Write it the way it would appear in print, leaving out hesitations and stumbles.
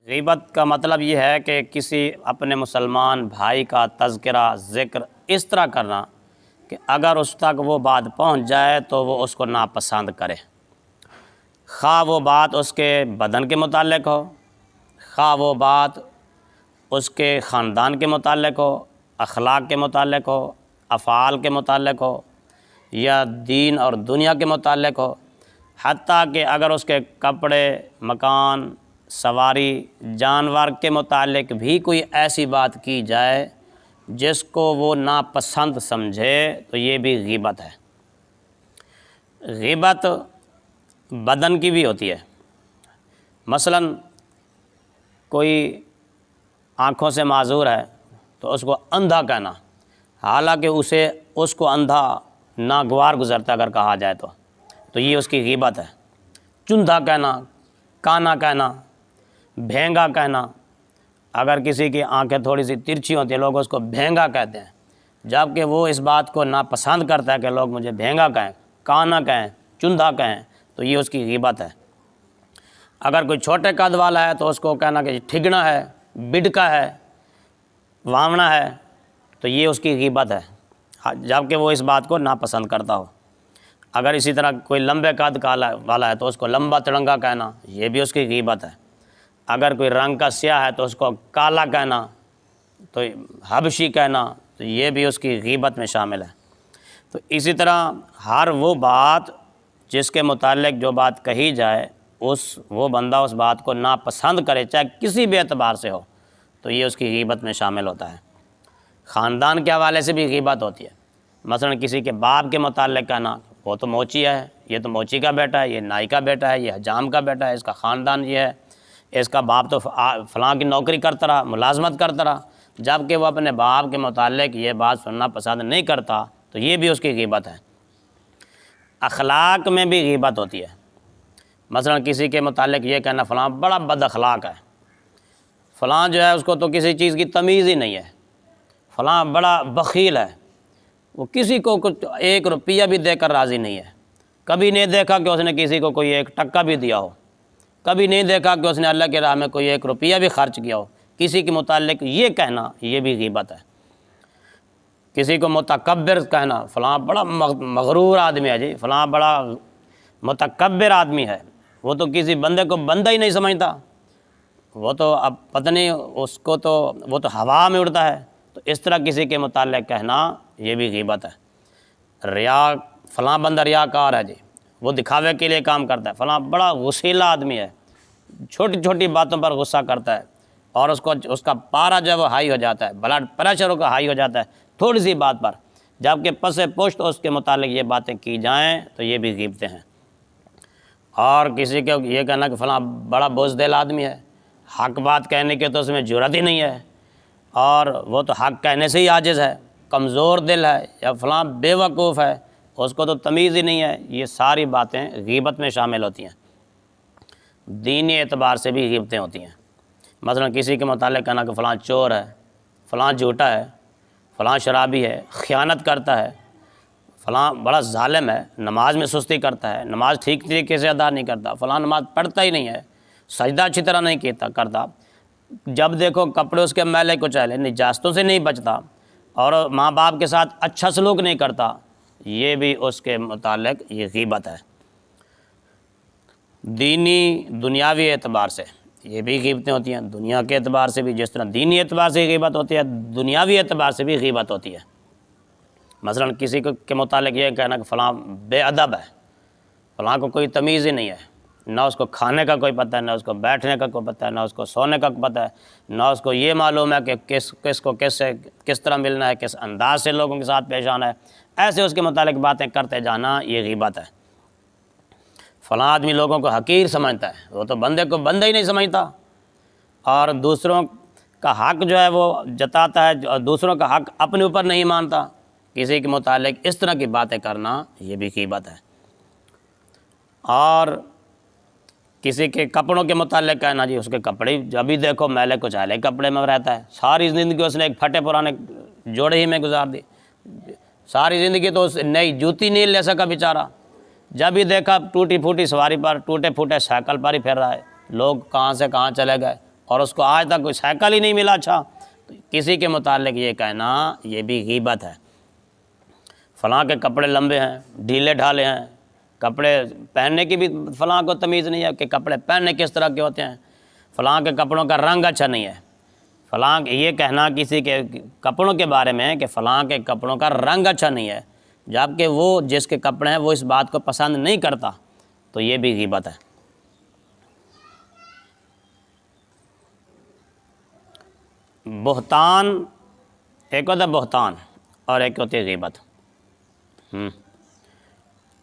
غیبت کا مطلب یہ ہے کہ کسی اپنے مسلمان بھائی کا تذکرہ ذکر اس طرح کرنا کہ اگر اس تک وہ بات پہنچ جائے تو وہ اس کو ناپسند کرے، خواہ وہ بات اس کے بدن کے متعلق ہو، خواہ وہ بات اس کے خاندان کے متعلق ہو، اخلاق کے متعلق ہو، افعال کے متعلق ہو، یا دین اور دنیا کے متعلق ہو، حتیٰ کہ اگر اس کے کپڑے، مکان، سواری، جانور کے متعلق بھی کوئی ایسی بات کی جائے جس کو وہ ناپسند سمجھے تو یہ بھی غیبت ہے۔ غیبت بدن کی بھی ہوتی ہے، مثلا کوئی آنکھوں سے معذور ہے تو اس کو اندھا کہنا، حالانکہ اس کو اندھا ناگوار گزرتا اگر کہا جائے تو یہ اس کی غیبت ہے۔ چندھا کہنا، کانا کہنا، بھینگا کہنا، اگر کسی کی آنکھیں تھوڑی سی ترچھی ہوتی ہیں لوگ اس کو بھینگا کہتے ہیں، جبکہ وہ اس بات کو ناپسند کرتا ہے کہ لوگ مجھے بھینگا کہیں، کانا کہیں، چندھا کہیں، تو یہ اس کی غیبت ہے۔ اگر کوئی چھوٹے قد والا ہے تو اس کو کہنا کہ ٹھگنا ہے، بڈکا ہے، وامنا ہے، تو یہ اس کی غیبت ہے، جبکہ وہ اس بات کو ناپسند کرتا ہو۔ اگر اسی طرح کوئی لمبے قد والا ہے تو اس کو لمبا تڑنگا کہنا، یہ بھی اس کی غیبت ہے۔ اگر کوئی رنگ کا سیاہ ہے تو اس کو کالا کہنا، تو حبشی کہنا، تو یہ بھی اس کی غیبت میں شامل ہے۔ تو اسی طرح ہر وہ بات جس کے متعلق جو بات کہی جائے وہ بندہ اس بات کو ناپسند کرے، چاہے کسی بھی اعتبار سے ہو، تو یہ اس کی غیبت میں شامل ہوتا ہے۔ خاندان کے حوالے سے بھی غیبت ہوتی ہے، مثلا کسی کے باپ کے متعلق کہنا، وہ تو موچی ہے، یہ تو موچی کا بیٹا ہے، یہ نائی کا بیٹا ہے، یہ حجام کا بیٹا ہے، اس کا خاندان یہ ہے، اس کا باپ تو فلاں کی نوکری کرتا رہا، ملازمت کرتا رہا، جبکہ وہ اپنے باپ کے متعلق یہ بات سننا پسند نہیں کرتا، تو یہ بھی اس کی غیبت ہے۔ اخلاق میں بھی غیبت ہوتی ہے، مثلا کسی کے متعلق یہ کہنا فلاں بڑا بد اخلاق ہے، فلاں جو ہے اس کو تو کسی چیز کی تمیز ہی نہیں ہے، فلاں بڑا بخیل ہے، وہ کسی کو کچھ 1 روپیہ بھی دے کر راضی نہیں ہے، کبھی نہیں دیکھا کہ اس نے کسی کو کوئی 1 ٹکا بھی دیا ہو، کبھی نہیں دیکھا کہ اس نے اللہ کے راہ میں کوئی 1 روپیہ بھی خرچ کیا ہو۔ کسی کے متعلق یہ کہنا یہ بھی غیبت ہے۔ کسی کو متکبر کہنا، فلاں بڑا مغرور آدمی ہے جی، فلاں بڑا متکبر آدمی ہے، وہ تو کسی بندے کو بندہ ہی نہیں سمجھتا، وہ تو اب پتہ نہیں اس کو تو وہ تو ہوا میں اڑتا ہے، تو اس طرح کسی کے متعلق کہنا یہ بھی غیبت ہے۔ فلاں بندہ ریاکار ہے جی، وہ دکھاوے کے لیے کام کرتا ہے، فلاں بڑا غصیلا آدمی ہے، چھوٹی چھوٹی باتوں پر غصہ کرتا ہے، اور اس کا پارا جو ہے وہ ہائی ہو جاتا ہے، بلڈ پریشر کا ہائی ہو جاتا ہے تھوڑی سی بات پر، جبکہ پس پشت اس کے متعلق یہ باتیں کی جائیں تو یہ بھی غیبتیں ہیں۔ اور کسی کو یہ کہنا کہ فلاں بڑا بزدل آدمی ہے، حق بات کہنے کے تو اس میں جرأت ہی نہیں ہے، اور وہ تو حق کہنے سے ہی عاجز ہے، کمزور دل ہے، یا فلاں بے وقوف ہے، اس کو تو تمیز ہی نہیں ہے، یہ ساری باتیں غیبت میں شامل ہوتی ہیں۔ دینی اعتبار سے بھی غیبتیں ہوتی ہیں، مثلا کسی کے متعلق کہنا کہ فلاں چور ہے، فلاں جھوٹا ہے، فلاں شرابی ہے، خیانت کرتا ہے، فلاں بڑا ظالم ہے، نماز میں سستی کرتا ہے، نماز ٹھیک طریقے سے ادا نہیں کرتا، فلاں نماز پڑھتا ہی نہیں ہے، سجدہ اچھی طرح نہیں کرتا، جب دیکھو کپڑے اس کے میلے کچیلے، نجاستوں سے نہیں بچتا، اور ماں باپ کے ساتھ اچھا سلوک نہیں کرتا، یہ بھی اس کے متعلق یہ غیبت ہے۔ دینی دنیاوی اعتبار سے یہ بھی غیبتیں ہوتی ہیں، دنیا کے اعتبار سے بھی، جس طرح دینی اعتبار سے غیبت ہوتی ہے دنیاوی اعتبار سے بھی غیبت ہوتی ہے۔ مثلا کسی کے متعلق یہ کہنا کہ فلاں بے ادب ہے، فلاں کو کوئی تمیز ہی نہیں ہے، نہ اس کو کھانے کا کوئی پتہ ہے، نہ اس کو بیٹھنے کا کوئی پتہ ہے، نہ اس کو سونے کا پتہ ہے، نہ اس کو یہ معلوم ہے کہ کس کو کس طرح ملنا ہے، کس انداز سے لوگوں کے ساتھ پیش آنا ہے، ایسے اس کے متعلق باتیں کرتے جانا یہ غیبت ہے۔ فلاں آدمی لوگوں کو حقیر سمجھتا ہے، وہ تو بندے کو بندہ ہی نہیں سمجھتا، اور دوسروں کا حق جو ہے وہ جتاتا ہے، اور دوسروں کا حق اپنے اوپر نہیں مانتا، کسی کے متعلق اس طرح کی باتیں کرنا یہ بھی غیبت ہے۔ اور کسی کے کپڑوں کے متعلق کہنا جی اس کے کپڑے جب بھی دیکھو میلے کچیلے کپڑے میں رہتا ہے، ساری زندگی اس نے ایک پھٹے پرانے جوڑے ہی میں گزار دی، ساری زندگی تو اس نئی جوتی نہیں لے سکا بیچارہ، جب بھی دیکھا ٹوٹی پھوٹی سواری پر، ٹوٹے پھوٹے سائیکل پر ہی پھر رہا ہے، لوگ کہاں سے کہاں چلے گئے، اور اس کو آج تک کوئی سائیکل ہی نہیں ملا اچھا، تو کسی کے متعلق یہ کہنا یہ بھی غیبت ہے۔ فلاں کے کپڑے لمبے ہیں، ڈھیلے ڈھالے ہیں، کپڑے پہننے کی بھی فلاں کو تمیز نہیں ہے کہ کپڑے پہننے کس طرح کے ہوتے ہیں، فلاں کے کپڑوں کا رنگ اچھا نہیں ہے، فلاں یہ کہنا کسی کے کپڑوں کے بارے میں کہ فلاں کے کپڑوں کا رنگ اچھا نہیں ہے، جبکہ وہ جس کے کپڑے ہیں وہ اس بات کو پسند نہیں کرتا، تو یہ بھی غیبت ہے۔ بہتان، ایک ہوتا ہے بہتان اور ایک ہوتی ہے غیبت۔